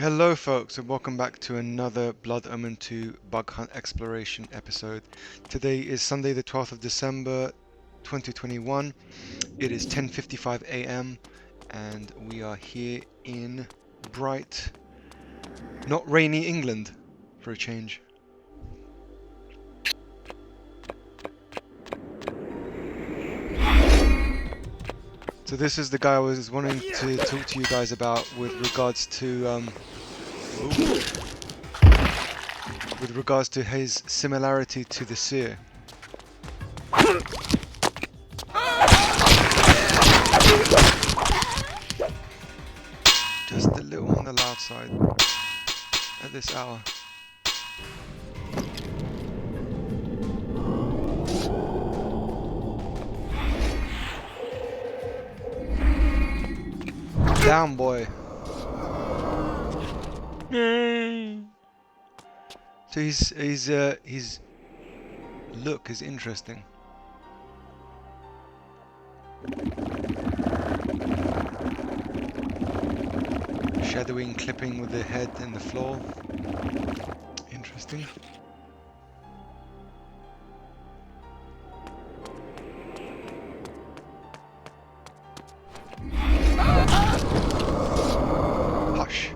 Hello folks and welcome back to another Blood Omen 2 Bug Hunt Exploration episode. Today is Sunday the 12th of December 2021. It is 10:55 AM and we are here in bright, not rainy England for a change. So this is the guy I was wanting to talk to you guys about with regards to his similarity to the Seer. Just a little on the loud side at this hour. Down, boy. So his look is interesting. Shadowing, clipping with the head and the floor. Interesting. Hush.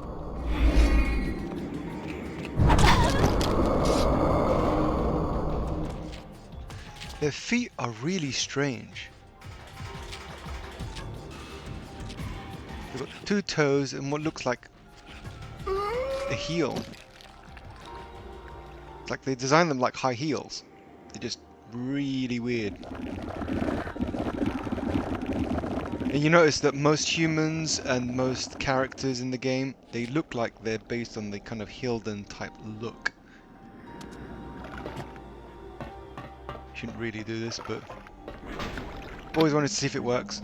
Their feet are really strange. They've got 2 toes and what looks like a heel. It's like they designed them like high heels. They're just really weird. And you notice that most humans and most characters in the game, they look like they're based on the kind of Hilden type look. Shouldn't really do this, but always wanted to see if it works.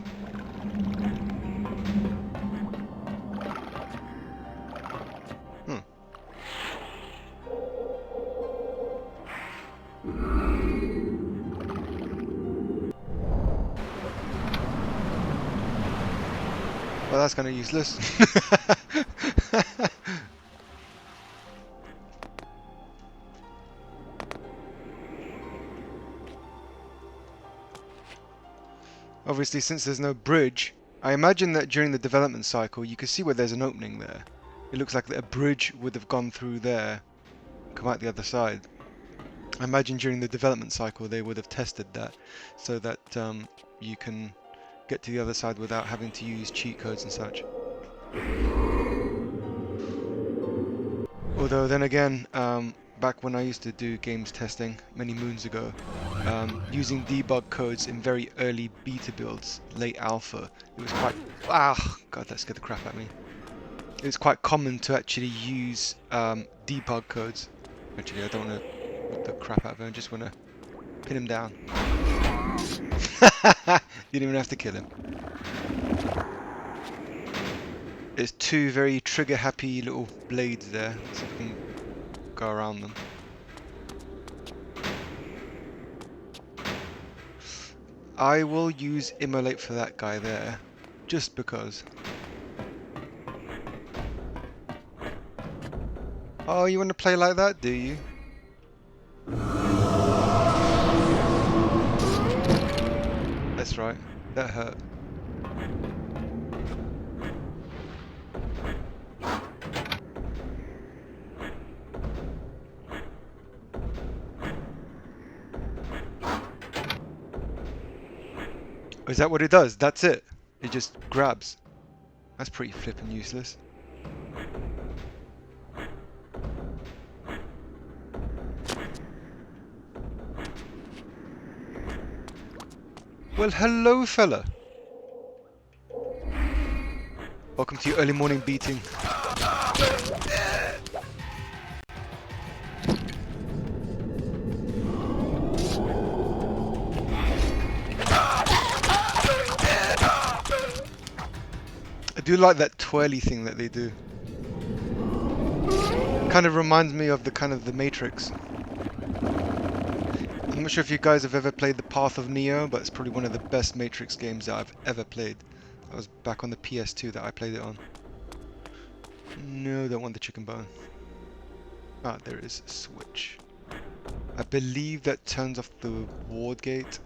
Well, that's kind of useless. Obviously, since there's no bridge, I imagine that during the development cycle you can see where there's an opening there. It looks like a bridge would have gone through there, come out the other side. I imagine during the development cycle they would have tested that so that you can get to the other side without having to use cheat codes and such. Although then again, back when I used to do games testing many moons ago, using debug codes in very early beta builds, late alpha, it was quite... God, that scared the crap out of me. It was quite common to actually use debug codes. Actually, I don't want to whip the crap out of him, I just want to pin him down. You didn't even have to kill him. There's 2 very trigger happy little blades there, so I can go around them. I will use Immolate for that guy there, just because. Oh, you want to play like that, do you? That's right, that hurt. Is that what it does? That's it? It just grabs? That's pretty flippin' useless. Well, hello, fella. Welcome to your early morning beating. I do like that twirly thing that they do. Kind of reminds me of the Matrix. I'm not sure if you guys have ever played The Path of Neo, but it's probably one of the best Matrix games that I've ever played. That was back on the PS2 that I played it on. No, don't want the chicken bone. Ah, there is a switch. I believe that turns off the ward gate.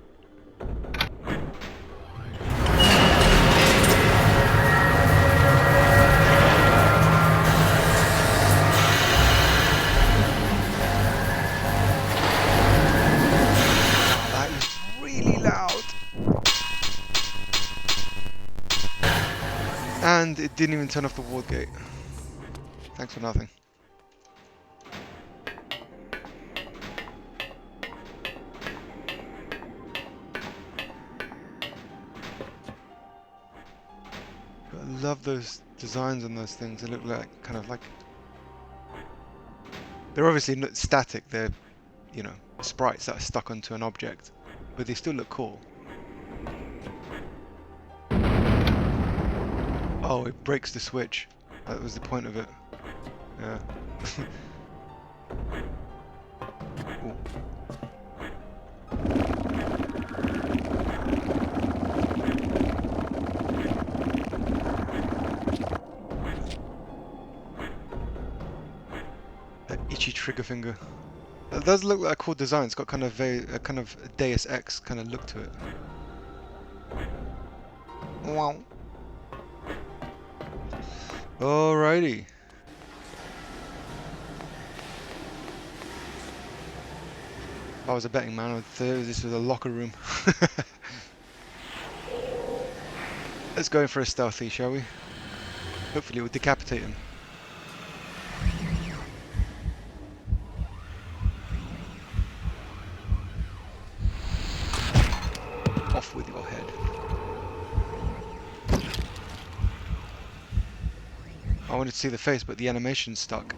That is really loud. And it didn't even turn off the ward gate. Thanks for nothing. I love those designs on those things. They look like kind of like they're obviously not static. They're, you know, sprites that are stuck onto an object, but they still look cool. Oh, it breaks the switch. That was the point of it. Yeah. Ooh. That itchy trigger finger. That does look like a cool design. It's got kind of a kind of Deus Ex kind of look to it. Wow. Alrighty. If I was a betting man, I would say this was a locker room. Let's go in for a stealthy, shall we? Hopefully it will decapitate him. Off with your head. I wanted to see the face, but the animation's stuck.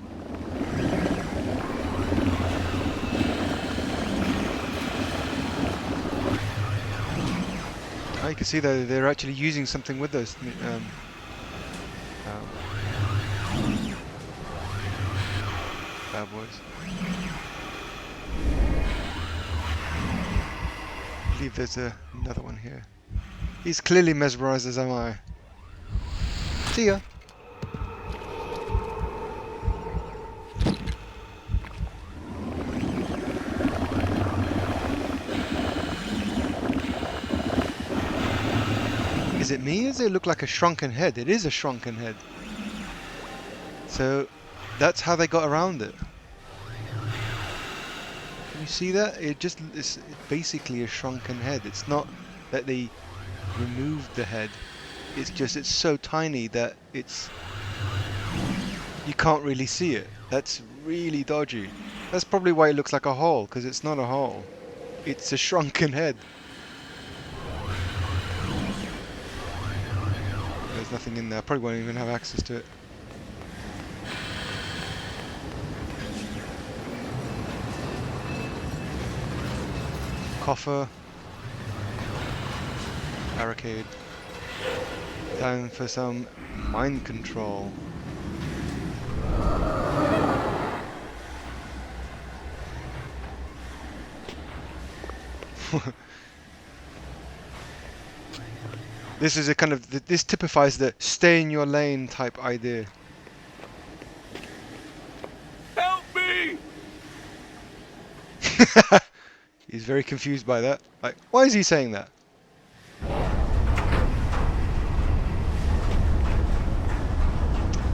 Oh, you can see that they're actually using something with those bad boys. I believe there's another one here. He's clearly mesmerized as am I. See ya. Is it me? Does it look like a shrunken head? It is a shrunken head. So that's how they got around it. Can you see that? It's basically a shrunken head. It's not that they removed the head. It's just it's so tiny that you can't really see it. That's really dodgy. That's probably why it looks like a hole, because it's not a hole. It's a shrunken head. There's nothing in there. I probably won't even have access to it. Coffer. Barricade. Time for some mind control. This is a kind of this typifies the stay in your lane type idea. Help me! He's very confused by that. Like, why is he saying that?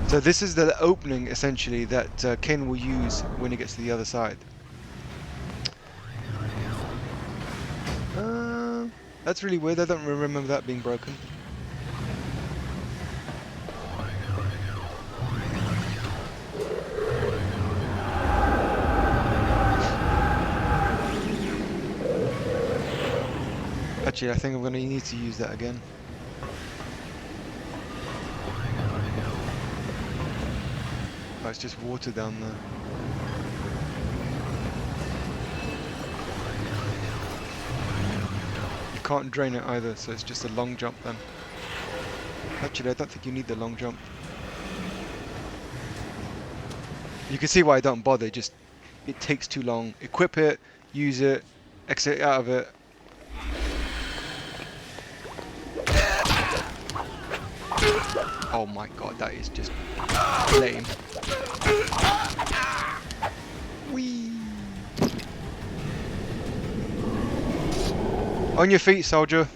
So this is the opening essentially that Kain will use when he gets to the other side. That's really weird. I don't remember that being broken. Actually, I think I'm going to need to use that again. Oh, it's just water down there. Can't drain it either, so it's just a long jump then. Actually, I don't think you need the long jump. You can see why I don't bother, just it takes too long. Equip it, use it, exit out of it. Oh my god, that is just lame. Whee! On your feet, soldier.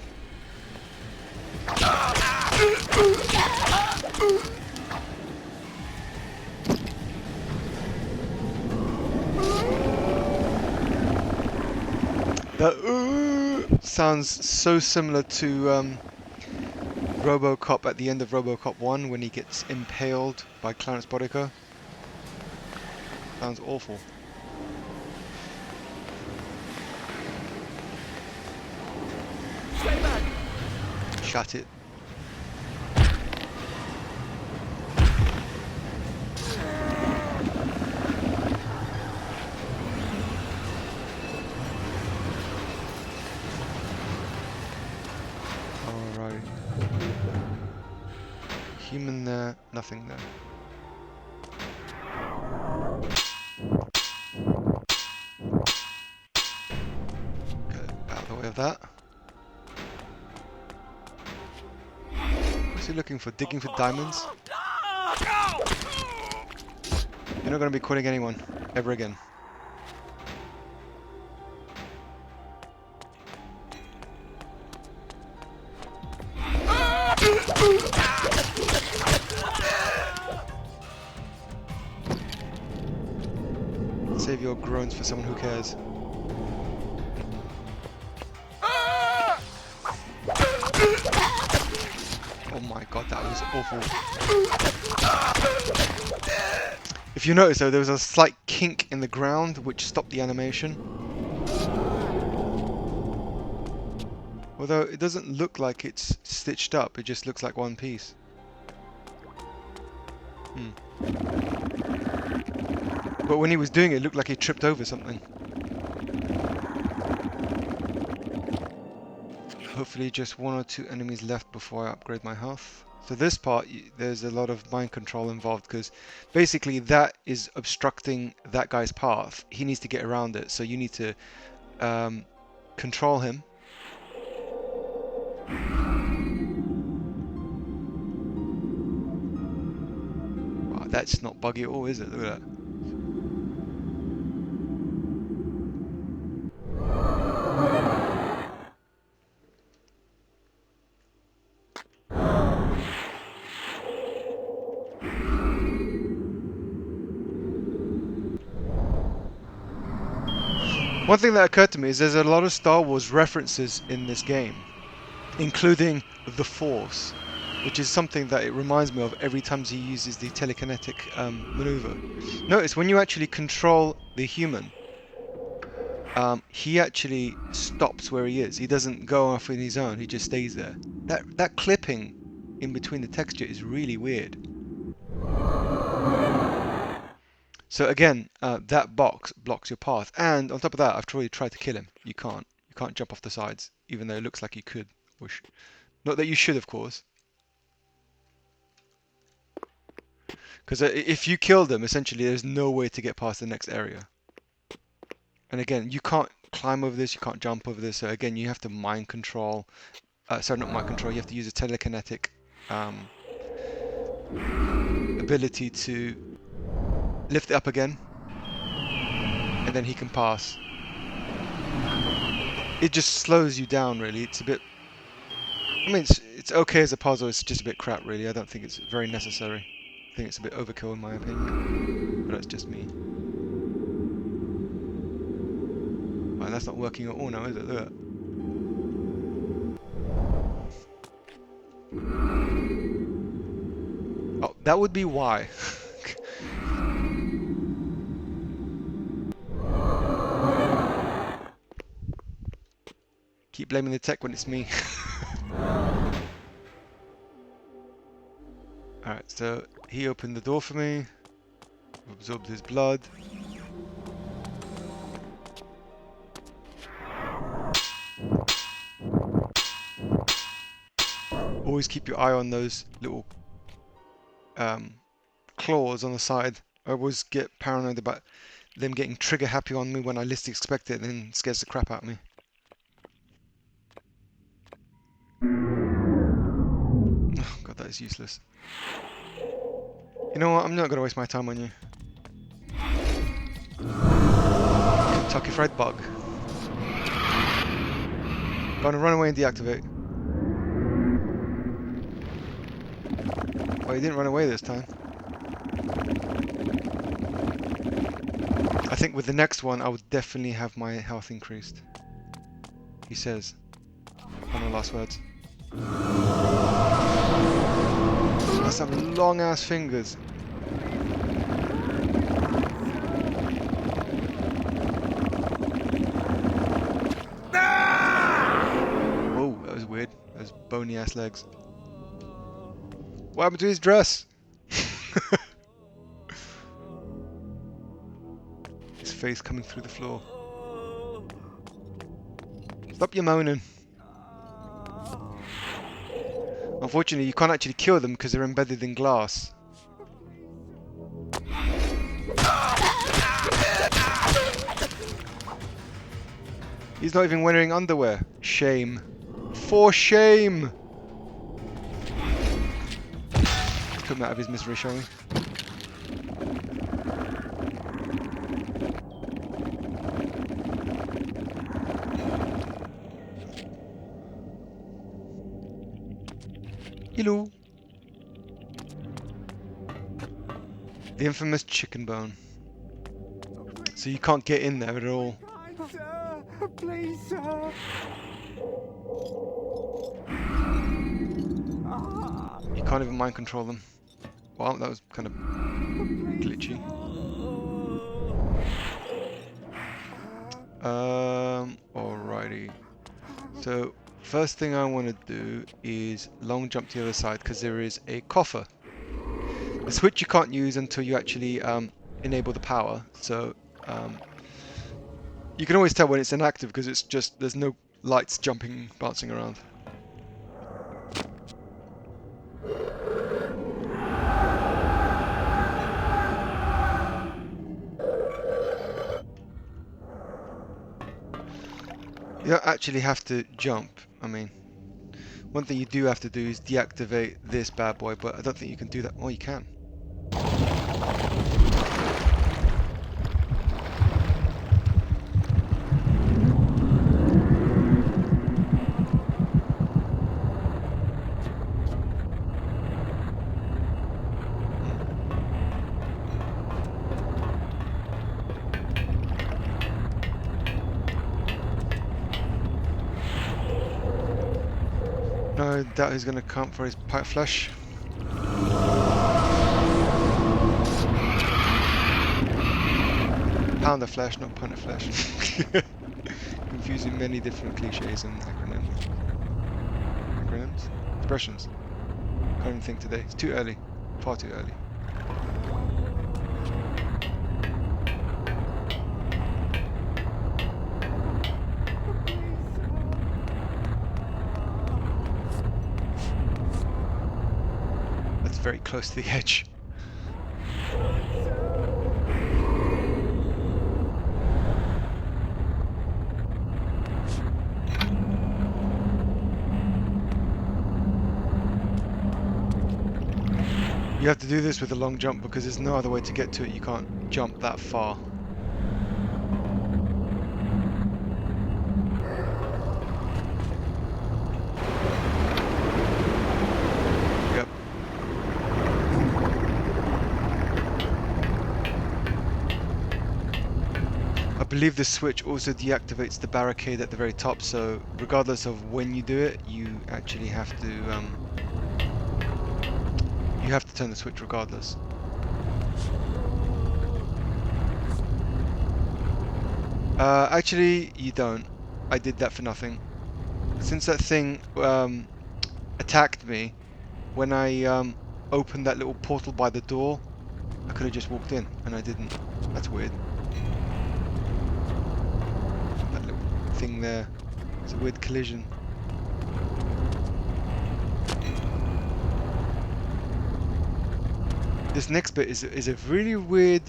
That sounds so similar to RoboCop at the end of RoboCop 1 when he gets impaled by Clarence Bodico. Sounds awful. Stay back. Shut it. Alright. Human there, nothing there. Get out of the way of that. What's he looking for? Digging for diamonds? You're not going to be calling anyone ever again. Save your groans for someone who cares. Oh my god, that was awful. If you notice though, there was a slight kink in the ground which stopped the animation. Although it doesn't look like it's stitched up, it just looks like one piece. But when he was doing it, it looked like he tripped over something. Hopefully just one or two enemies left before I upgrade my health. So this part, there's a lot of mind control involved because basically that is obstructing that guy's path. He needs to get around it, so you need to control him. Wow, that's not buggy at all, is it? Look at that. One thing that occurred to me is there's a lot of Star Wars references in this game, including the Force, which is something that it reminds me of every time he uses the telekinetic maneuver. Notice when you actually control the human, he actually stops where he is. He doesn't go off on his own, he just stays there. That clipping in between the texture is really weird. So again, that box blocks your path, and on top of that, I've already tried to kill him. You can't. You can't jump off the sides, even though it looks like you could. Not that you should, of course. Because if you kill them, essentially, there's no way to get past the next area. And again, you can't climb over this, you can't jump over this. So again, you have to mind control. Sorry, not mind control. You have to use a telekinetic ability to lift it up again, and then he can pass. It just slows you down, really. It's a bit... I mean, it's okay as a puzzle, it's just a bit crap, really. I don't think it's very necessary. I think it's a bit overkill, in my opinion. But that's just me. Right, that's not working at all now, is it? Look at that. Oh, that would be why. Keep blaming the tech when it's me. Alright, so he opened the door for me, absorbed his blood. Always keep your eye on those little claws on the side. I always get paranoid about them getting trigger happy on me when I least expect it, and then it scares the crap out of me. Oh god, That is useless. You know what? I'm not going to waste my time on you. Kentucky Fried Bug. Gonna run away and deactivate. Oh, he didn't run away this time. I think with the next one, I would definitely have my health increased. He says. Final last words. That's some long ass fingers. Whoa, that was weird. Those bony ass legs. What happened to his dress? His face coming through the floor. Stop your moaning. Unfortunately, you can't actually kill them because they're embedded in glass. He's not even wearing underwear. Shame. For shame! Let's put him out of his misery, shall we? Hello. The infamous chicken bone. So you can't get in there at all. Sir, please, sir. You can't even mind control them. Well, that was kind of glitchy. Alrighty. So, first thing I want to do is long jump to the other side because there is a coffer. The switch you can't use until you actually enable the power. So, you can always tell when it's inactive because it's just, there's no lights jumping, bouncing around. You don't actually have to jump. I mean, one thing you do have to do is deactivate this bad boy, but I don't think you can do that. Oh, you can. No doubt he's going to come for his pipe flush. Pound of flesh, not pint of flesh. Confusing many different cliches and acronyms. Acronyms? Expressions. Can't even think today. It's too early. Far too early. Very close to the edge. You have to do this with a long jump because there's no other way to get to it. You can't jump that far. I believe this switch also deactivates the barricade at the very top, so regardless of when you do it, you actually have to turn the switch regardless. Actually, you don't. I did that for nothing. Since that thing attacked me, when I opened that little portal by the door, I could have just walked in, and I didn't. That's weird. Thing there. It's a weird collision. This next bit is a really weird.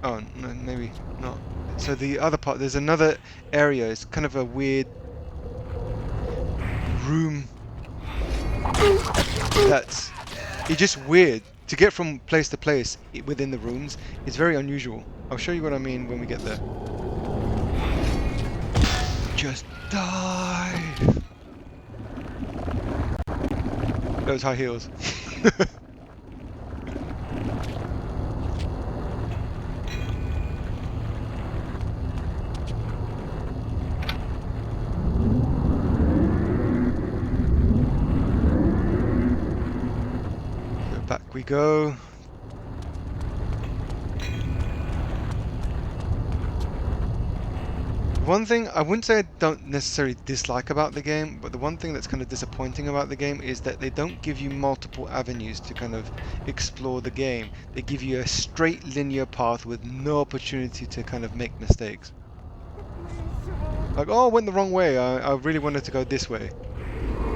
Oh no, maybe not. So the other part, there's another area. It's kind of a weird room that's It's just weird. To get from place to place within the rooms is very unusual. I'll show you what I mean when we get there. Just die! Those high heels. So back we go. One thing I wouldn't say I don't necessarily dislike about the game, but the one thing that's kind of disappointing about the game is that they don't give you multiple avenues to kind of explore the game. They give you a straight linear path with no opportunity to kind of make mistakes. Like, oh, I went the wrong way. I really wanted to go this way.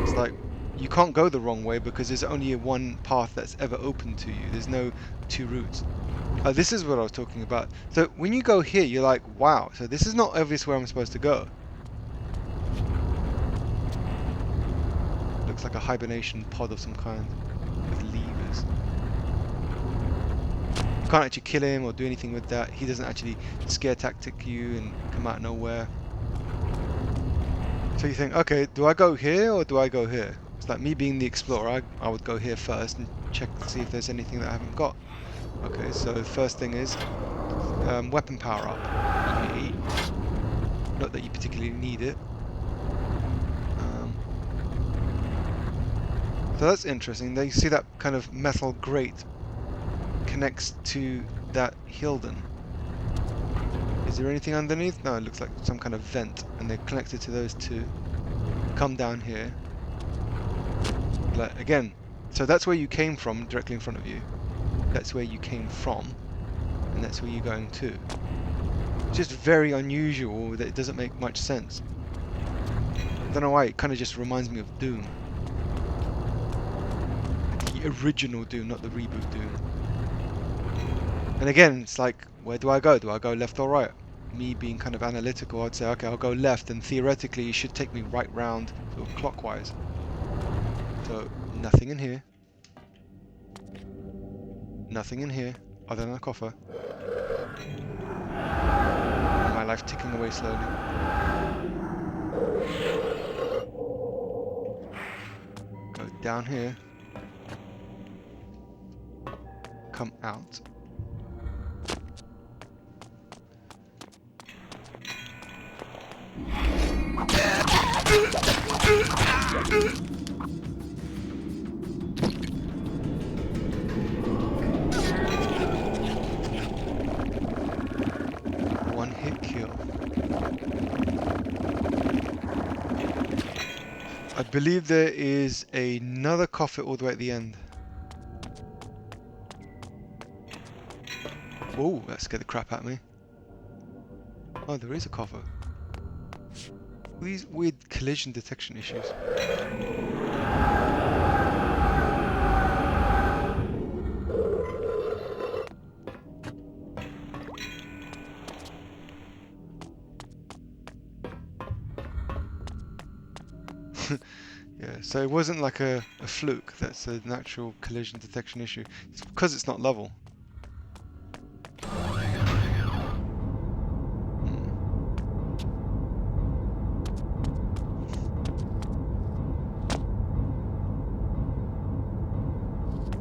It's like, you can't go the wrong way because there's only one path that's ever open to you. There's no two routes. This is what I was talking about. So when you go here, you're like, wow, so this is not obvious where I'm supposed to go. Looks like a hibernation pod of some kind with levers. You can't actually kill him or do anything with that. He doesn't actually scare tactic you and come out of nowhere. So you think, okay, do I go here or do I go here? It's like me being the explorer, I would go here first and check to see if there's anything that I haven't got. Okay, so first thing is weapon power up. Okay. Not that you particularly need it. So that's interesting. There you see that kind of metal grate connects to that Hilden. Is there anything underneath? No, it looks like some kind of vent, and they're connected to those two. Come down here. Like, again, so that's where you came from, directly in front of you. That's where you came from, and that's where you're going to. Just very unusual that it doesn't make much sense. I don't know why, it kind of just reminds me of Doom. The original Doom, not the reboot Doom. And again, it's like, where do I go? Do I go left or right? Me being kind of analytical, I'd say, okay, I'll go left, and theoretically it should take me right round, sort of clockwise. So, nothing in here. Nothing in here, other than a coffer. And my life ticking away slowly. Go down here. Come out. One hit kill. I believe there is another coffer all the way at the end. Oh, that scared the crap out of me. Oh, there is a coffer. These weird collision detection issues. Yeah, so it wasn't like a fluke, that's a natural collision detection issue. It's because it's not level.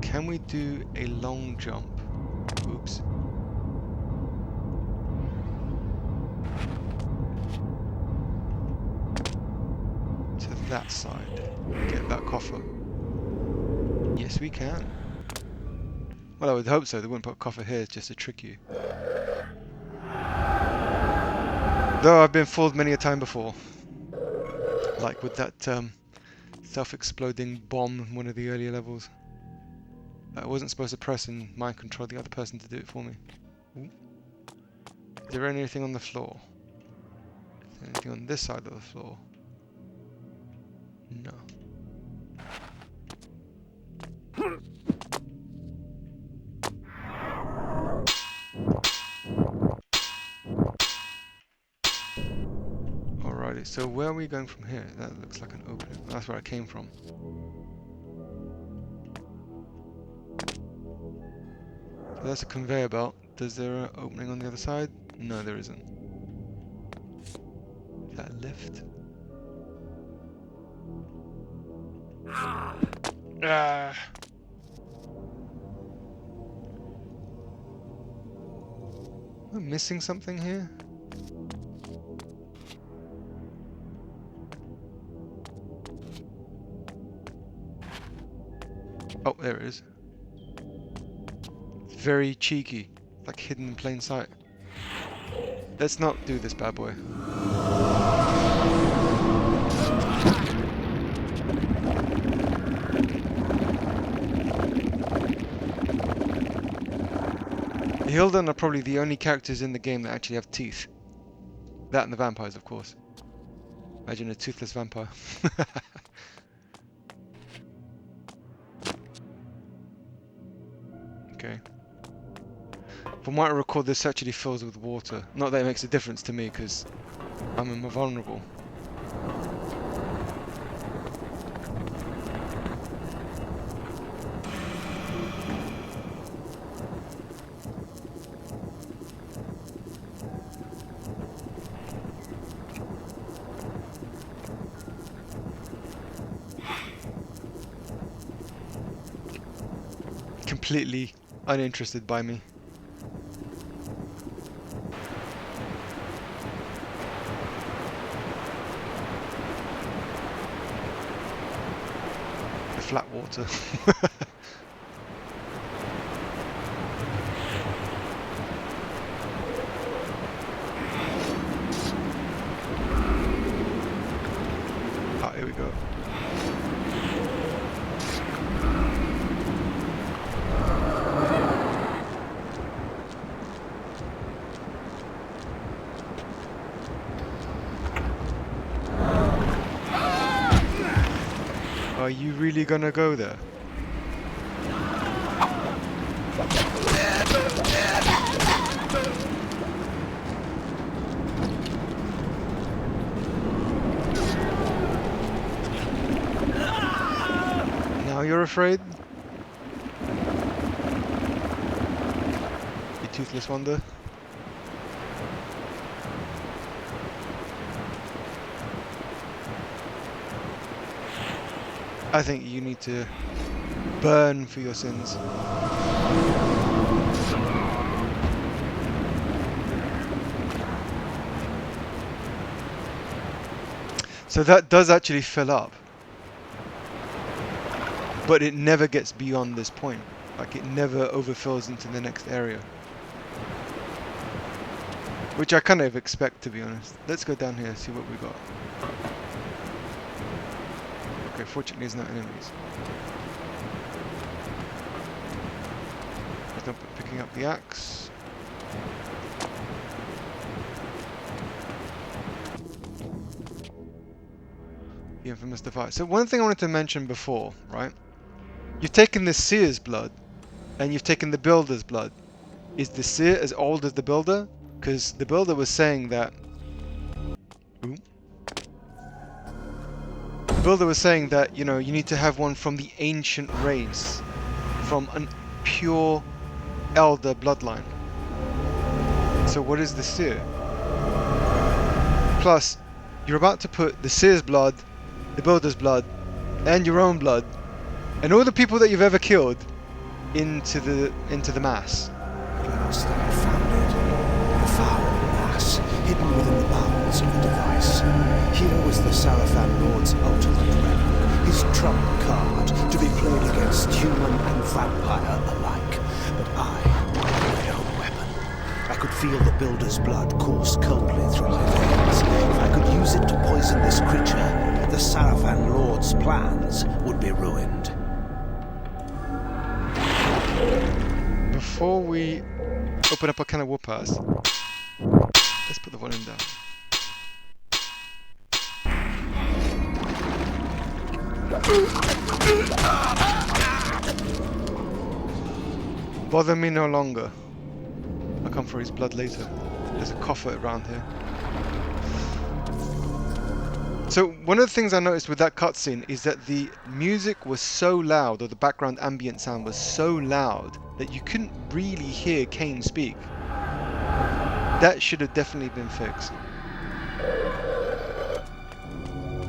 Can we do a long jump? Oops. To that side. Get that coffer. Yes, we can. Well, I would hope so. They wouldn't put a coffer here just to trick you. Though I've been fooled many a time before. Like with that self-exploding bomb in one of the earlier levels. I wasn't supposed to press and mind control the other person to do it for me. Ooh. Is there anything on the floor? Is there anything on this side of the floor? No. Alrighty, so where are we going from here? That looks like an opening. That's where I came from. That's a conveyor belt. Is there an opening on the other side? No, there isn't. Is that a lift? Ah! Am I missing something here? Oh, there it is. It's very cheeky. Like hidden in plain sight. Let's not do this, bad boy. The Hilden are probably the only characters in the game that actually have teeth. That and the vampires, of course. Imagine a toothless vampire. Okay. From what I recall, this actually fills with water. Not that it makes a difference to me, because I'm invulnerable. Completely uninterested by me. The flat water. Ah, here we go. Are you really gonna go there? Now you're afraid? You toothless wonder? I think you need to burn for your sins. So that does actually fill up. But it never gets beyond this point. Like it never overfills into the next area. Which I kind of expect, to be honest. Let's go down here and see what we got. Okay, fortunately there's no enemies. There's no picking up the axe. The infamous device. So one thing I wanted to mention before, right? You've taken the seer's blood, and you've taken the builder's blood. Is the seer as old as the builder? Because the builder was saying that... Ooh. The builder was saying that, you know, you need to have one from the ancient race. From a pure elder bloodline. So what is the seer? Plus, you're about to put the seer's blood, the builder's blood, and your own blood, and all the people that you've ever killed into the mass. Glass that had founded, the foul mass, hidden within the bowels of the device. Here was the Sarafan Lord's ultimate weapon, his trump card, to be played against human and vampire alike. But I had my own weapon. I could feel the builder's blood course coldly through my veins. If I could use it to poison this creature, the Sarafan Lord's plans would be ruined. Before we open up a can of whoop-ass, let's put the volume down. Bother me no longer. I'll come for his blood later. There's a coffer around here. So one of the things I noticed with that cutscene is that the music was so loud, or the background ambient sound was so loud, that you couldn't really hear Kain speak. That should have definitely been fixed.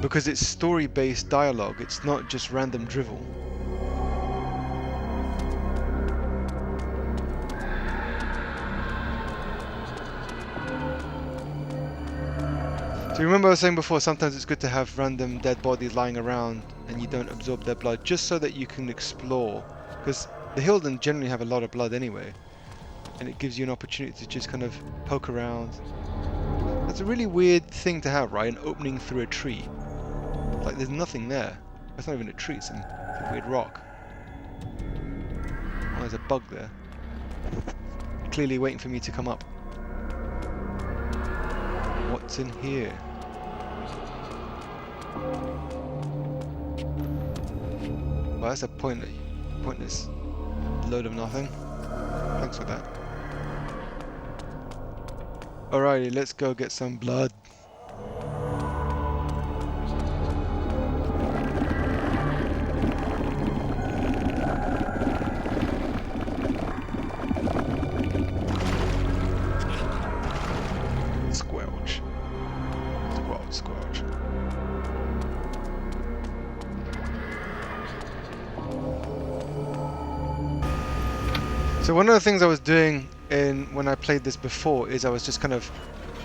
Because it's story-based dialogue, it's not just random drivel. So remember I was saying before, sometimes it's good to have random dead bodies lying around and you don't absorb their blood, just so that you can explore. Because the Hilden generally have a lot of blood anyway, and it gives you an opportunity to just kind of poke around. That's a really weird thing to have, right? An opening through a tree. Like there's nothing there. That's not even a tree, it's a weird rock. Oh, there's a bug there. Clearly waiting for me to come up. What's in here? Well, that's a pointless load of nothing. Thanks for that. Alrighty, let's go get some blood. Squelch. Squelch, squelch. So one of the things I was doing when I played this before is I was just kind of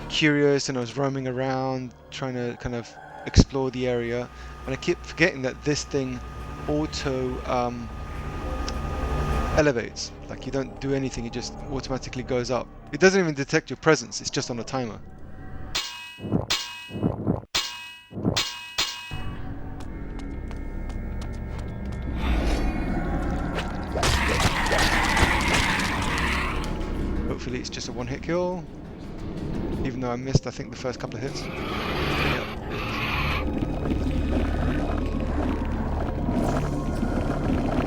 curious and I was roaming around trying to kind of explore the area, and I keep forgetting that this thing auto elevates. Like you don't do anything, it just automatically goes up. It doesn't even detect your presence, it's just on a timer. Hopefully it's just a one-hit kill, even though I missed, I think, the first couple of hits. Yep.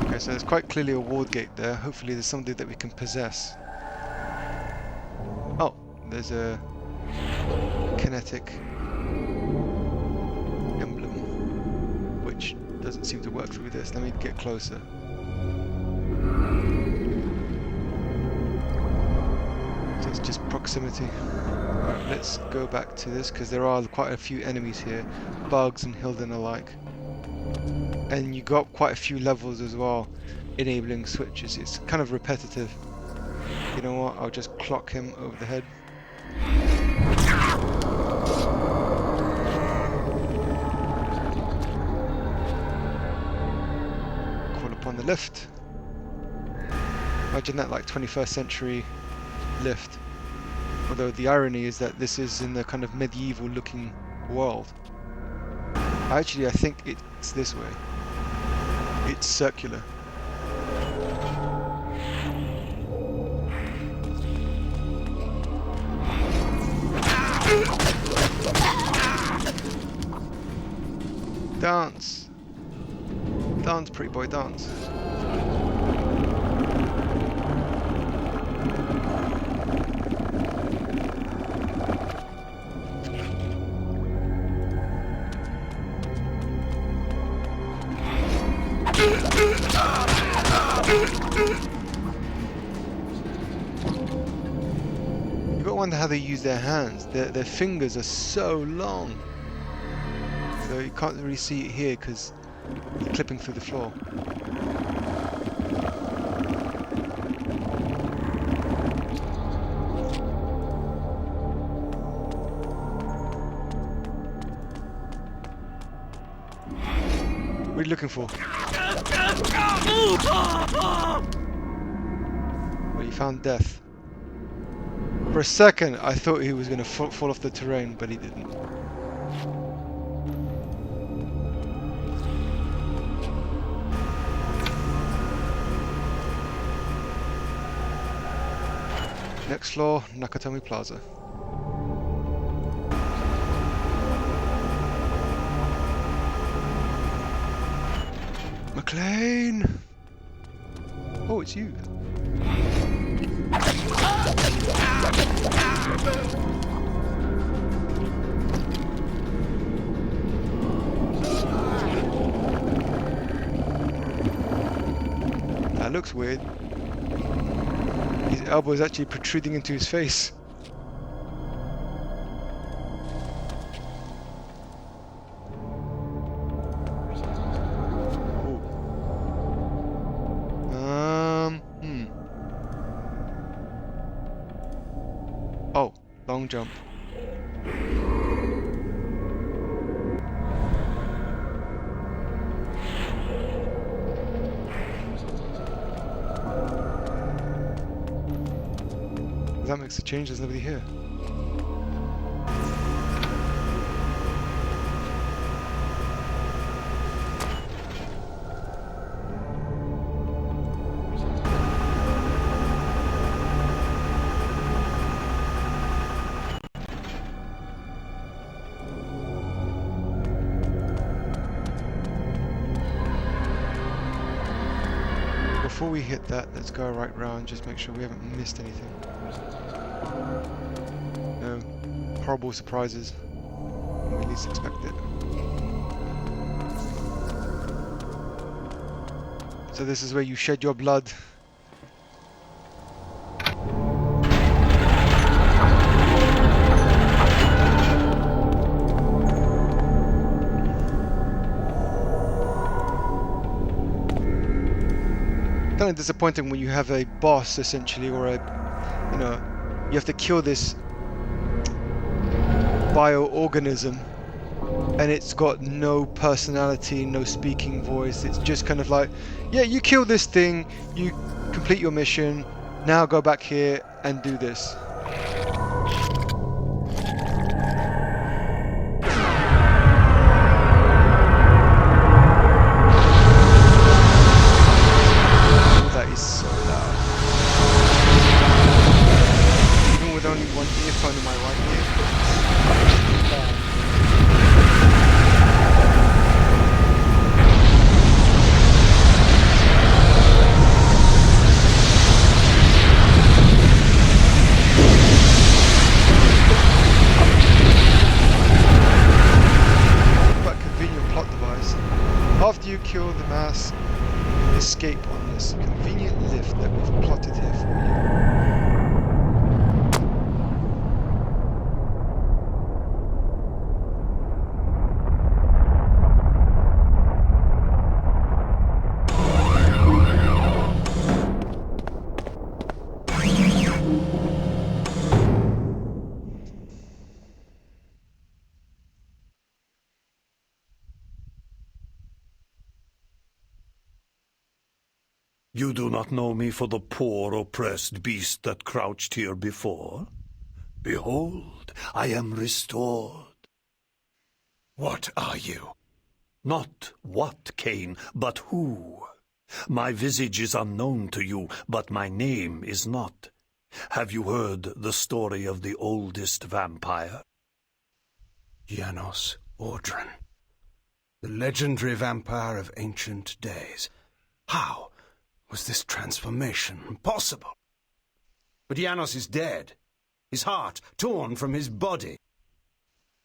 Okay, so there's quite clearly a ward gate there. Hopefully there's somebody that we can possess. Oh, there's a kinetic emblem, which doesn't seem to work through this. Let me get closer. So it's just proximity. Right, let's go back to this, because there are quite a few enemies here, bugs and Hilden alike. And you got quite a few levels as well, enabling switches. It's kind of repetitive. You know what, I'll just clock him over the head. Call upon the lift. Imagine that, like 21st century lift. Although the irony is that this is in the kind of medieval looking world. Actually, I think it's this way. It's circular. Dance! Dance, pretty boy, dance. You gotta wonder how they use their hands. Their fingers are so long. So you can't really see it here because you're clipping through the floor. What are you looking for? Well, you found death. For a second, I thought he was going to fall off the terrain, but he didn't. Next floor, Nakatomi Plaza. McLean! Oh, it's you. That looks weird. His elbow is actually protruding into his face. Oh, long jump. That makes a change, there's nobody here. Before we hit that, let's go right round, just make sure we haven't missed anything. No horrible surprises when we least expect it. So this is where you shed your blood. Kind of disappointing when you have a boss essentially, or a, you know, you have to kill this bioorganism and it's got no personality, no speaking voice. It's just kind of like, yeah, you kill this thing, you complete your mission, now go back here and do this. After you kill the mass, escape on this convenient lift that we've plotted here for you. You do not know me for the poor, oppressed beast that crouched here before? Behold, I am restored. What are you? Not what, Kain, but who. My visage is unknown to you, but my name is not. Have you heard the story of the oldest vampire? Janos Audron, the legendary vampire of ancient days. How was this transformation possible? But Janos is dead, his heart torn from his body.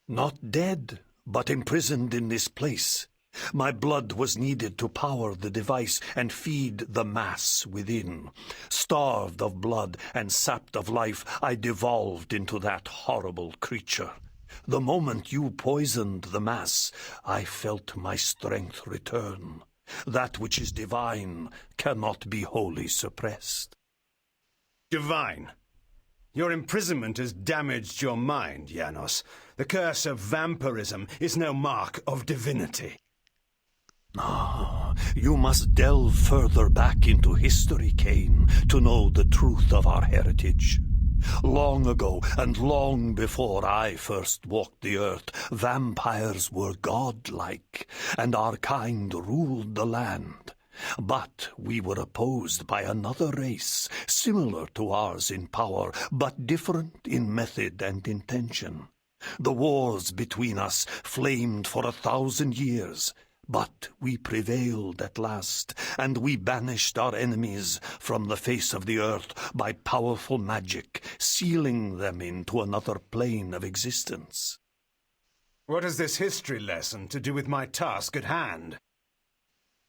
Not dead, but imprisoned in this place. My blood was needed to power the device and feed the mass within. Starved of blood and sapped of life, I devolved into that horrible creature. The moment you poisoned the mass, I felt my strength return. That which is divine cannot be wholly suppressed. Divine? Your imprisonment has damaged your mind, Janos. The curse of vampirism is no mark of divinity. Ah, you must delve further back into history, Kain, to know the truth of our heritage. Long ago, and long before I first walked the earth, vampires were godlike, and our kind ruled the land. But we were opposed by another race, similar to ours in power, but different in method and intention. The wars between us flamed for 1,000 years, but we prevailed at last, and we banished our enemies from the face of the earth by powerful magic, sealing them into another plane of existence. What has this history lesson to do with my task at hand?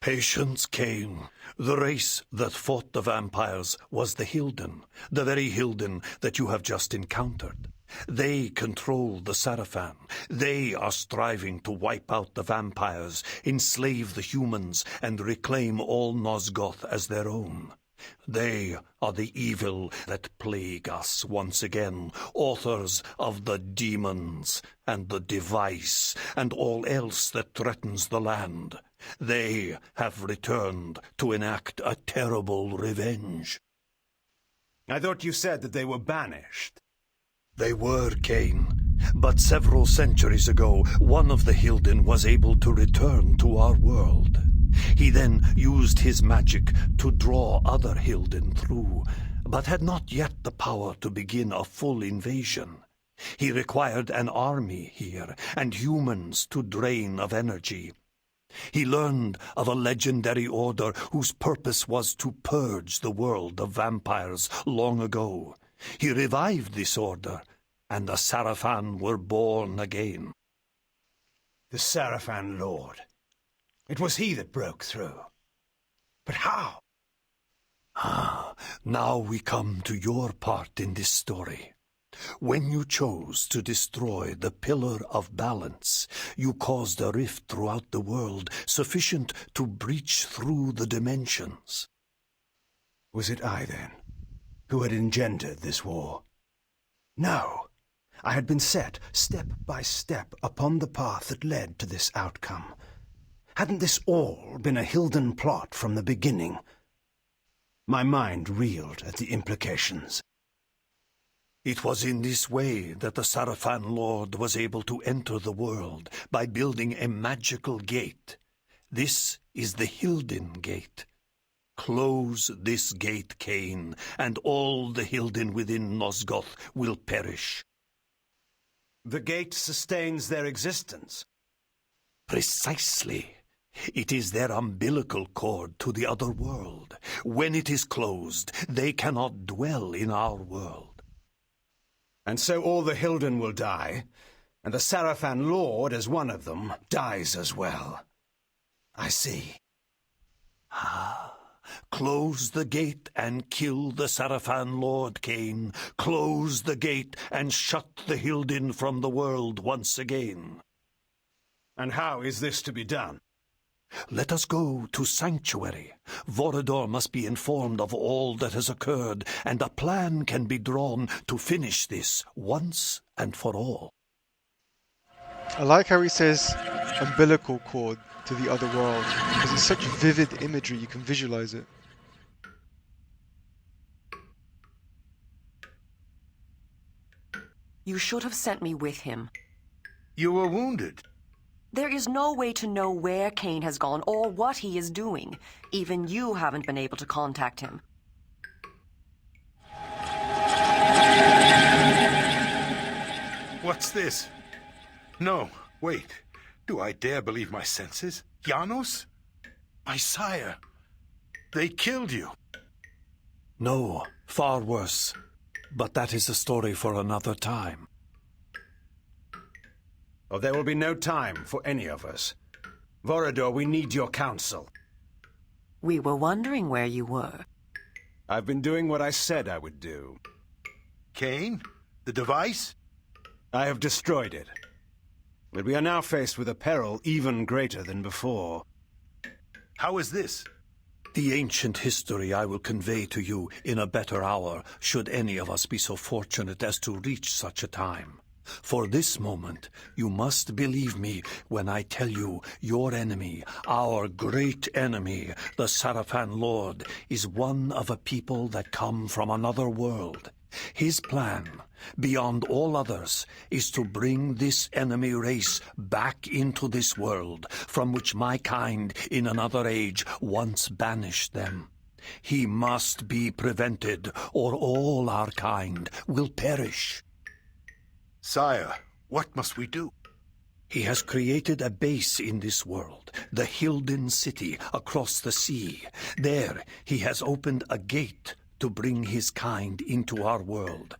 Patience, Kain. The race that fought the vampires was the Hilden, the very Hilden that you have just encountered. They control the Sarafan. They are striving to wipe out the vampires, enslave the humans, and reclaim all Nosgoth as their own. They are the evil that plague us once again, authors of the demons and the device and all else that threatens the land. They have returned to enact a terrible revenge. I thought you said that they were banished. They were, Kain, but several centuries ago, one of the Hilden was able to return to our world. He then used his magic to draw other Hilden through, but had not yet the power to begin a full invasion. He required an army here, and humans to drain of energy. He learned of a legendary order whose purpose was to purge the world of vampires long ago. He revived this order, and the Sarafan were born again. The Sarafan Lord. It was he that broke through. But how? Now we come to your part in this story. When you chose to destroy the Pillar of Balance, you caused a rift throughout the world sufficient to breach through the dimensions. Was it I, then, who had engendered this war? No. I had been set, step by step, upon the path that led to this outcome. Hadn't this all been a Hilden plot from the beginning? My mind reeled at the implications. It was in this way that the Sarafan Lord was able to enter the world, by building a magical gate. This is the Hilden Gate. Close this gate, Kain, and all the Hilden within Nosgoth will perish. The gate sustains their existence. Precisely. It is their umbilical cord to the other world. When it is closed, they cannot dwell in our world. And so all the Hilden will die, and the Sarafan Lord, as one of them, dies as well. I see. Close the gate and kill the Sarafan Lord, Kain. Close the gate and shut the Hilden from the world once again. And how is this to be done? Let us go to Sanctuary. Vorador must be informed of all that has occurred, and a plan can be drawn to finish this once and for all. I like how he says umbilical cord to the other world, because it's such vivid imagery, you can visualize it. You should have sent me with him. You were wounded. There is no way to know where Kain has gone or what he is doing. Even you haven't been able to contact him. What's this? No, wait. Do I dare believe my senses? Janos? My sire. They killed you. No, far worse. But that is a story for another time. Oh, there will be no time for any of us. Vorador, we need your counsel. We were wondering where you were. I've been doing what I said I would do. Kain? The device? I have destroyed it. But we are now faced with a peril even greater than before. How is this? The ancient history I will convey to you in a better hour, should any of us be so fortunate as to reach such a time. For this moment, you must believe me when I tell you your enemy, our great enemy, the Sarafan Lord, is one of a people that come from another world. His plan, beyond all others, is to bring this enemy race back into this world, from which my kind in another age once banished them. He must be prevented, or all our kind will perish. Sire, what must we do? He has created a base in this world, the Hilden City, across the sea. There, he has opened a gate to bring his kind into our world.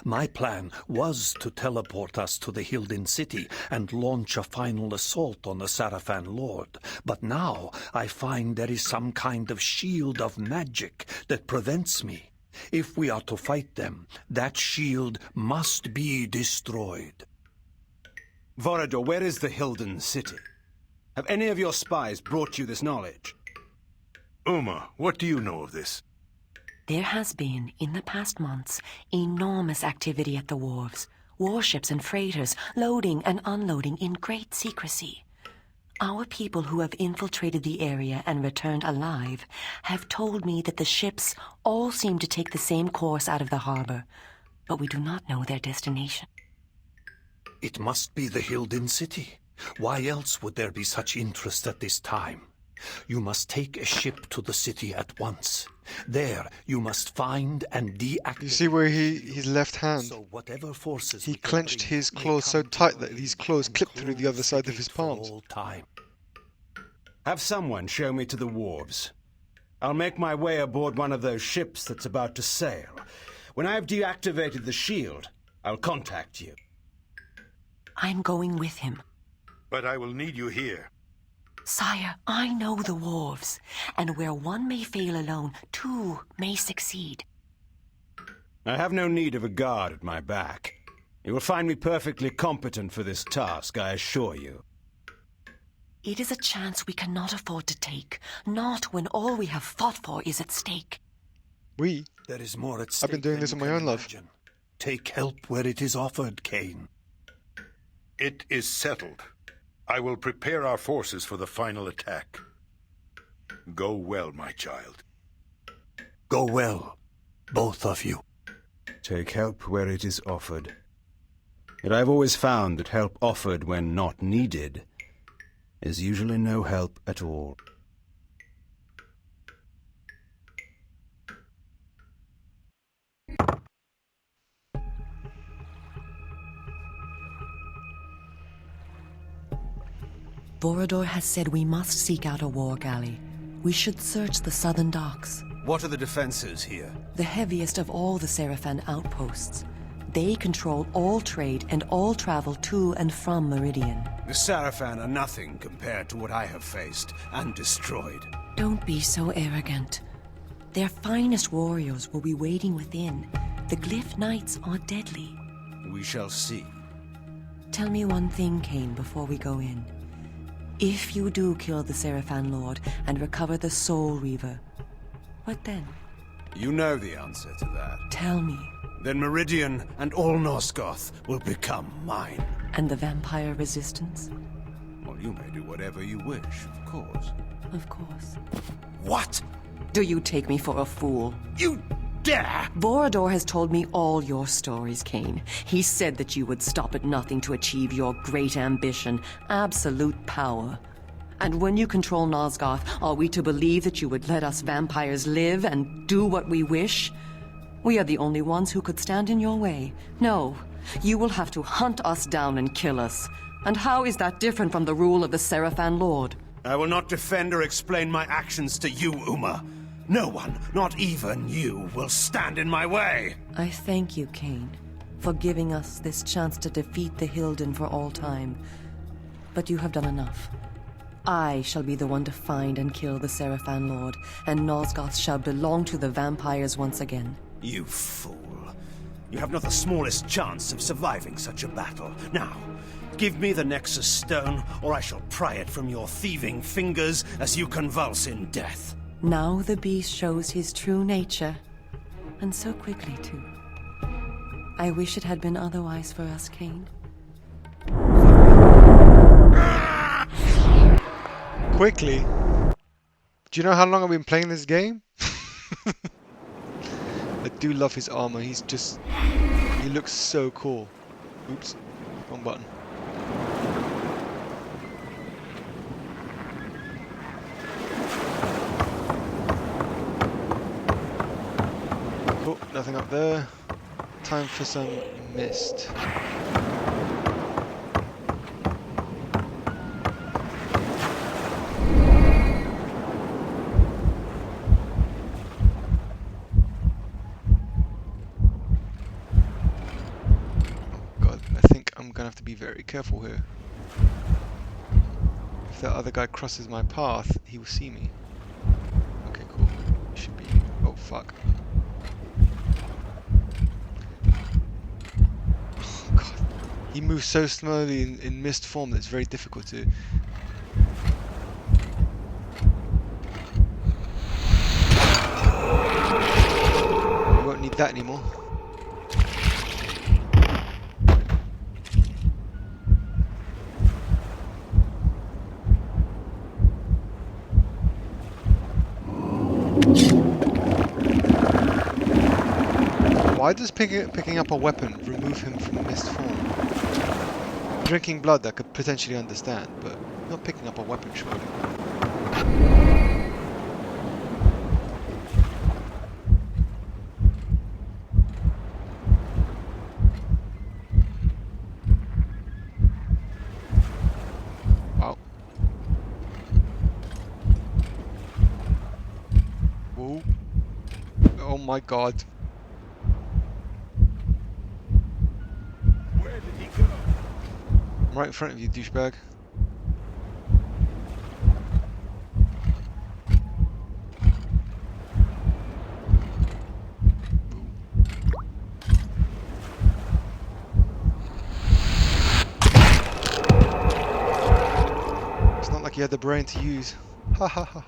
My plan was to teleport us to the Hilden City and launch a final assault on the Sarafan Lord. But now I find there is some kind of shield of magic that prevents me. If we are to fight them, that shield must be destroyed. Vorador, where is the Hilden City? Have any of your spies brought you this knowledge? Uma, what do you know of this? There has been, in the past months, enormous activity at the wharves. Warships and freighters loading and unloading in great secrecy. Our people who have infiltrated the area and returned alive have told me that the ships all seem to take the same course out of the harbor, but we do not know their destination. It must be the Hilden City. Why else would there be such interest at this time? You must take a ship to the city at once. There, you must find and deactivate. You see where his left hand, So whatever forces he we can clenched bring his may claws so come to tight our that these aid claws and clipped through the other close side of gate his for palms. all time. Have someone show me to the wharves. I'll make my way aboard one of those ships that's about to sail. When I've deactivated the shield, I'll contact you. I'm going with him. But I will need you here. Sire, I know the wharves, and where one may fail alone, two may succeed. I have no need of a guard at my back. You will find me perfectly competent for this task, I assure you. It is a chance we cannot afford to take, not when all we have fought for is at stake. There is more at stake. I've been doing than this you on my can own, love. imagine. Take help where it is offered, Kain. It is settled. I will prepare our forces for the final attack. Go well, my child. Go well, both of you. Take help where it is offered. Yet I've always found that help offered when not needed is usually no help at all. Vorador has said we must seek out a war galley. We should search the southern docks. What are the defenses here? The heaviest of all the Sarafan outposts. They control all trade and all travel to and from Meridian. The Sarafan are nothing compared to what I have faced and destroyed. Don't be so arrogant. Their finest warriors will be waiting within. The Glyph Knights are deadly. We shall see. Tell me one thing, Kain, before we go in. If you do kill the Sarafan Lord and recover the Soul Reaver, what then? You know the answer to that. Tell me. Then Meridian and all Nosgoth will become mine. And the vampire resistance? Well, you may do whatever you wish, of course. Of course. What? Do you take me for a fool? You dare! Vorador has told me all your stories, Kain. He said that you would stop at nothing to achieve your great ambition, absolute power. And when you control Nosgoth, are we to believe that you would let us vampires live and do what we wish? We are the only ones who could stand in your way. No, you will have to hunt us down and kill us. And how is that different from the rule of the Sarafan Lord? I will not defend or explain my actions to you, Uma. No one, not even you, will stand in my way. I thank you, Kain, for giving us this chance to defeat the Hilden for all time. But you have done enough. I shall be the one to find and kill the Sarafan Lord, and Nosgoth shall belong to the vampires once again. You fool. You have not the smallest chance of surviving such a battle. Now, give me the Nexus Stone, or I shall pry it from your thieving fingers as you convulse in death. Now the beast shows his true nature, and so quickly, too. I wish it had been otherwise for us, Kain. Quickly? Do you know how long I've been playing this game? I do love his armor. He looks so cool. Oops, wrong button. Oh, nothing up there. Time for some mist. be very careful here. If that other guy crosses my path, he will see me. Okay, cool. Should be... Oh, fuck. Oh, God. He moves so slowly in mist form that it's very difficult to... We won't need that anymore. Why does picking up a weapon remove him from mist form? Drinking blood I could potentially understand, but not picking up a weapon surely. Wow. Whoa. Oh my god. Where did he go? I'm right in front of you, douchebag. It's not like he had the brain to use. Ha ha ha ha.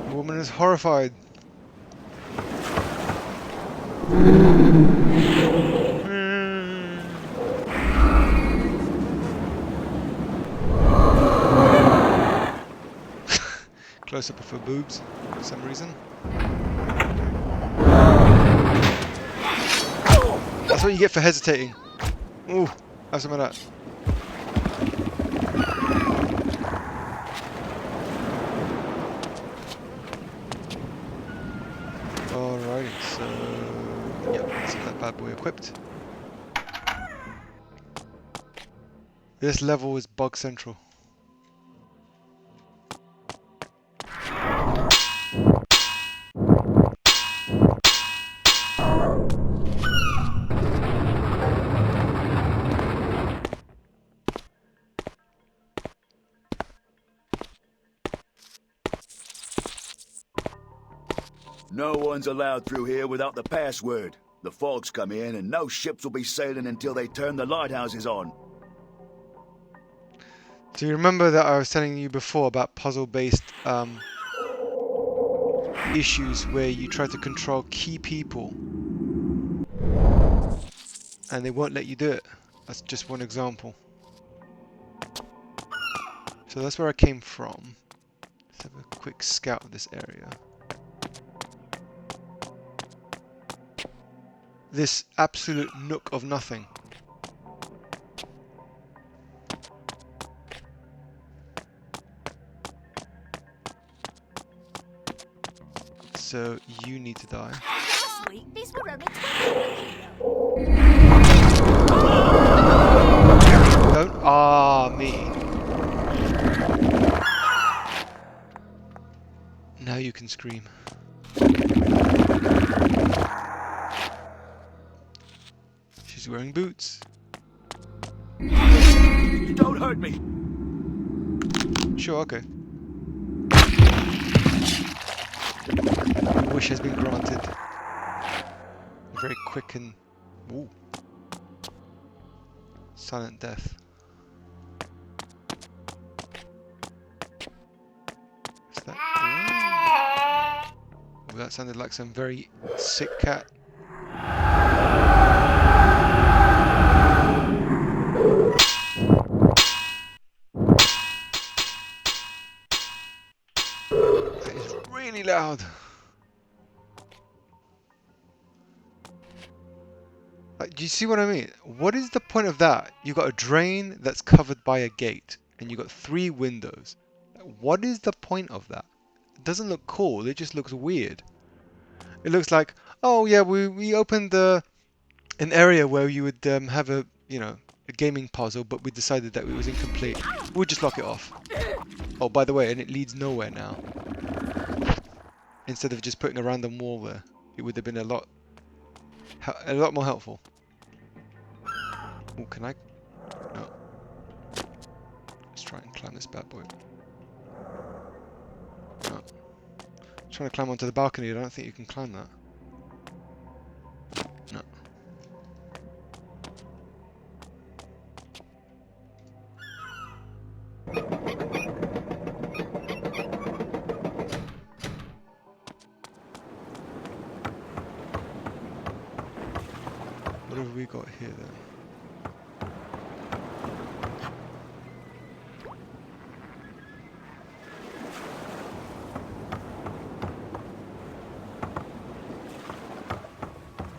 The woman is horrified. Close up of her boobs for some reason. That's what you get for hesitating. Ooh, have some of that. Alrighty, so yep, let's get that bad boy equipped. This level is bug central. No one's allowed through here without the password. The fog's come in and no ships will be sailing until they turn the lighthouses on. Do you remember that I was telling you before about puzzle-based issues where you try to control key people and they won't let you do it? That's just one example. So that's where I came from. Let's have a quick scout of this area. This absolute nook of nothing. So you need to die. Last week, these were only 20. Don't me. Now you can scream. She's wearing boots. Don't hurt me! Sure, okay. Your wish has been granted. Very quick and... Ooh. Silent death. What's that? Ooh, that sounded like some very sick cat. That is really loud. Do you see what I mean? What is the point of that? You got a drain that's covered by a gate, and you got 3 windows. What is the point of that? It doesn't look cool. It just looks weird. It looks like, oh yeah, we opened an area where you would have a a gaming puzzle, but we decided that it was incomplete. We'll just lock it off. Oh, by the way, and it leads nowhere now. Instead of just putting a random wall there, it would have been a lot more helpful. Oh, can I? No. Let's try and climb this bad boy. No. Trying to climb onto the balcony. I don't think you can climb that. No. What have we got here then?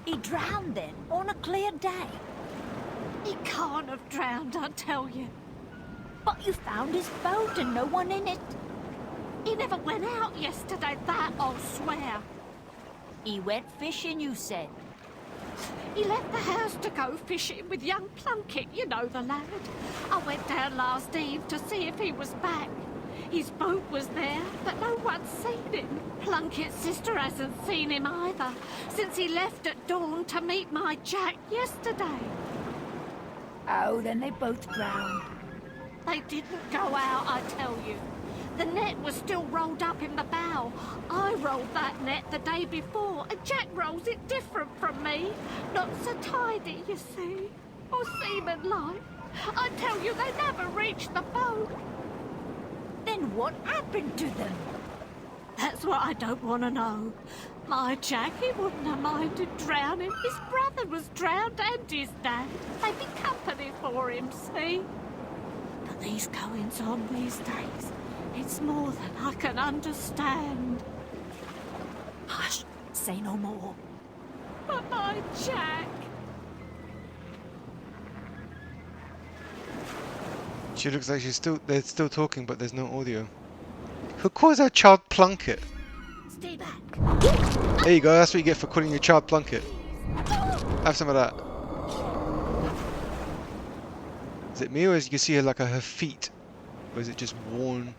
He drowned then, on a clear day. He can't have drowned, I tell you. But you found his boat and no one in it. He never went out yesterday, that I'll swear. He went fishing, you said. He left the house to go fishing with young Plunkett, you know the lad. I went down last eve to see if he was back. His boat was there, but no one's seen him. Plunkett's sister hasn't seen him either, since he left at dawn to meet my Jack yesterday. Oh, then they both drowned. They didn't go out, I tell you. The net was still rolled up in the bow. I rolled that net the day before, and Jack rolls it different from me. Not so tidy, you see. Or seaman-like. I tell you, they never reached the boat. Then what happened to them? That's what I don't want to know. My Jack, he wouldn't have minded drowning. His brother was drowned and his dad. They'd be company for him, see? But these goings on these days, it's more than I can understand. Hush, say no more. But my Jack... She looks like they're still talking, but there's no audio. Who calls her child Plunkett? Stay back. There you go, that's what you get for calling your child Plunkett. Have some of that. Is it me, or is you can see her like her feet? Or is it just worn,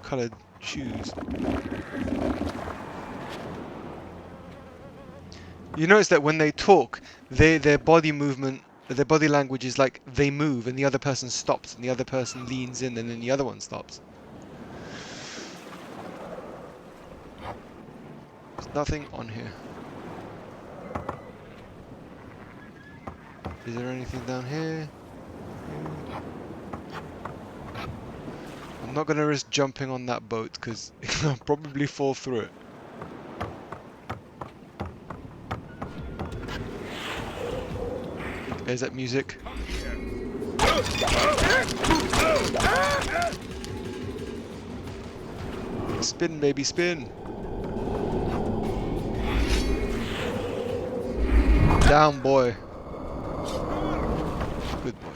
coloured shoes? You notice that when they talk, their body movement, their body language is like they move and the other person stops and the other person leans in and then the other one stops. There's nothing on here. Is there anything down here? I'm not going to risk jumping on that boat because I'll probably fall through it. There's that music. Spin, baby, spin. Down, boy. Good boy.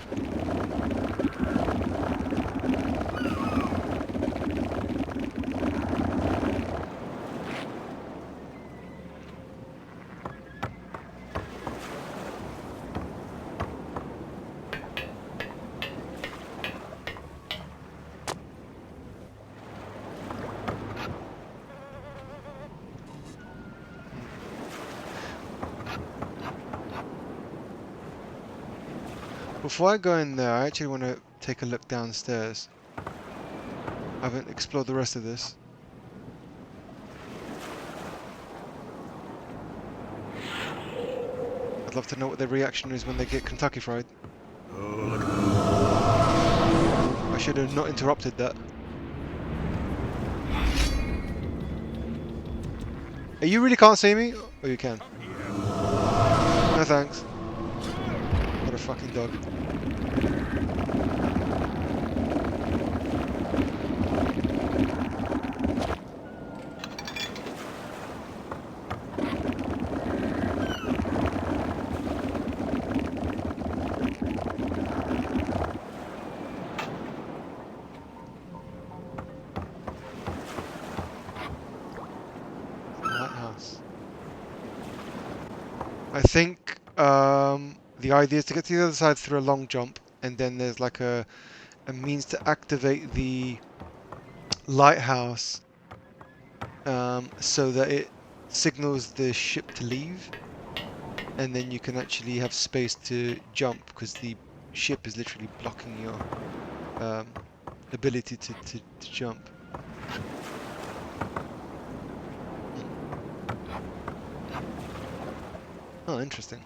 Before I go in there, I actually want to take a look downstairs. I haven't explored the rest of this. I'd love to know what their reaction is when they get Kentucky Fried. I should have not interrupted that. Hey, you really can't see me? Oh, you can. No thanks. What a fucking dog. lighthouse. I think the idea is to get to the other side through a long jump, and then there's like a means to activate the lighthouse so that it signals the ship to leave, and then you can actually have space to jump because the ship is literally blocking your ability to jump. Oh, interesting.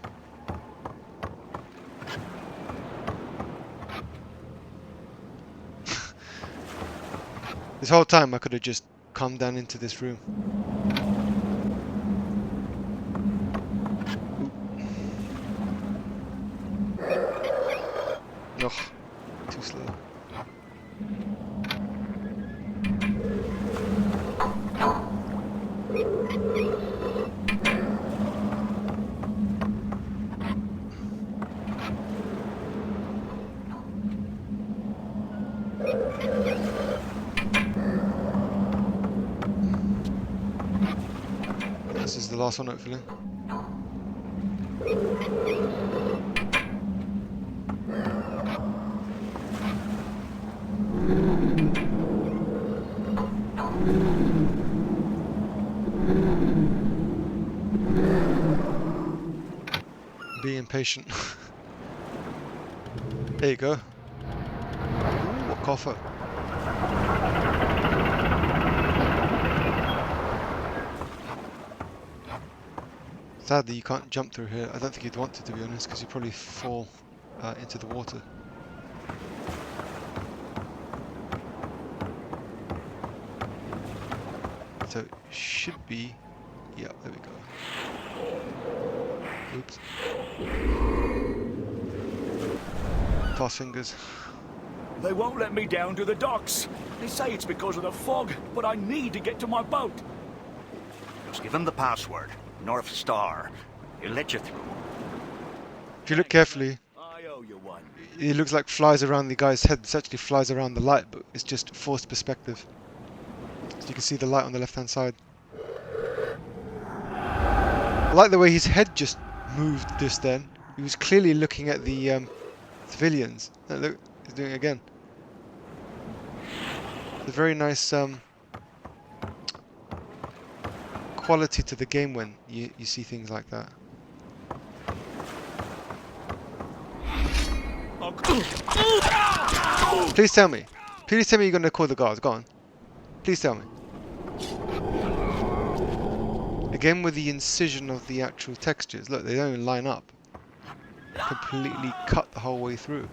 This whole time I could have just come down into this room. Ugh, too slow. This is the last one, hopefully. Be impatient. There you go. Ooh, a coffer. Sadly, you can't jump through here. I don't think you'd want to be honest, because you'd probably fall into the water. So it should be... yeah, there we go. Oops. Fast fingers. They won't let me down to the docks. They say it's because of the fog, but I need to get to my boat. Just give him the password. North Star. He'll let you through. If you look carefully, I owe you one. it looks like flies around the guy's head. It's actually flies around the light, but it's just forced perspective. So you can see the light on the left-hand side. I like the way his head just moved just then. He was clearly looking at the civilians. Oh, look, he's doing it again. It's a very nice quality to the game when you see things like that. Please tell me. Please tell me you're going to call the guards. Go on. Please tell me. Again with the incision of the actual textures. Look, they don't even line up. Completely cut the whole way through.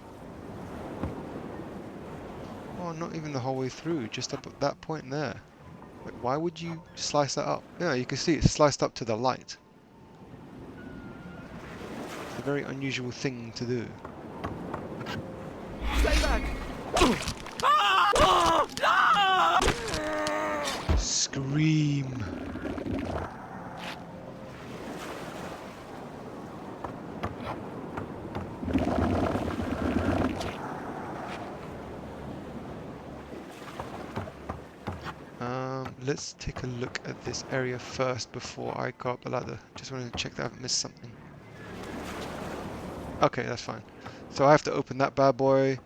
Oh, not even the whole way through. Just up at that point there. Like, why would you slice that up? Yeah, you can see it's sliced up to the light. It's a very unusual thing to do. Stay back! Scream. Let's take a look at this area first before I go up the ladder. Just wanted to check that I haven't missed something. Okay, that's fine. So I have to open that bad boy.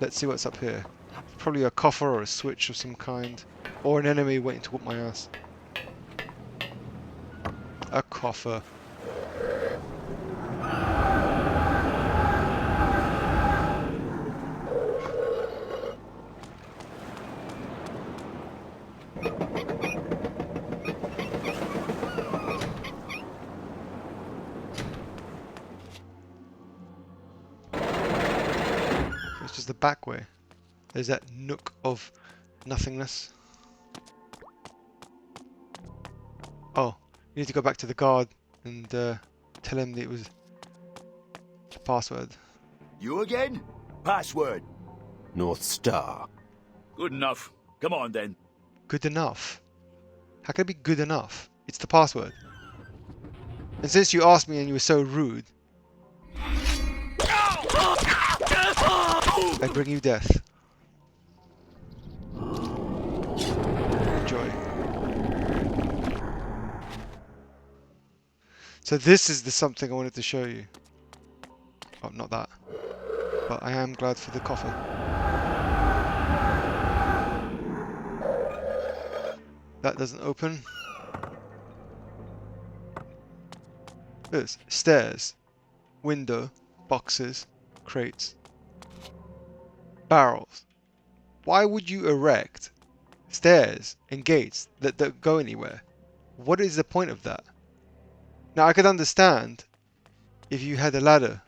Let's see what's up here. Probably a coffer or a switch of some kind. Or an enemy waiting to whoop my ass. A coffer. It's just the back way. There's that nook of nothingness. Oh, you need to go back to the guard and tell him that it was the password. You again? Password. North Star. Good enough. Come on then. Good enough? How can it be good enough? It's the password. And since you asked me and you were so rude, I bring you death. Enjoy. So this is the something I wanted to show you. Oh, not that. But I am glad for the coffee. That doesn't open. There's stairs, window, boxes, crates, barrels. Why would you erect stairs and gates that don't go anywhere? What is the point of that? Now I could understand if you had a ladder.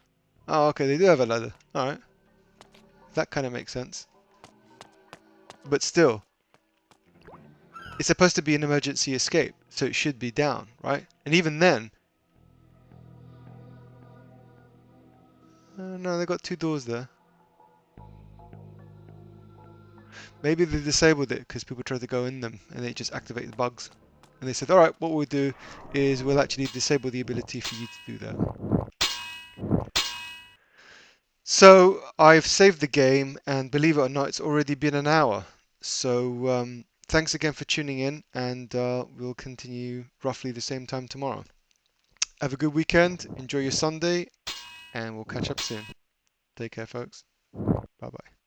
Oh, okay, they do have a ladder. Alright. That kind of makes sense. But still, it's supposed to be an emergency escape, so it should be down, right? And even then, no, they got 2 doors there. Maybe they disabled it because people tried to go in them and they just activate the bugs. And they said, alright, what we'll do is we'll actually disable the ability for you to do that. So I've saved the game, and believe it or not, it's already been an hour. So thanks again for tuning in, and we'll continue roughly the same time tomorrow. Have a good weekend, enjoy your Sunday, and we'll catch up soon. Take care, folks. Bye-bye.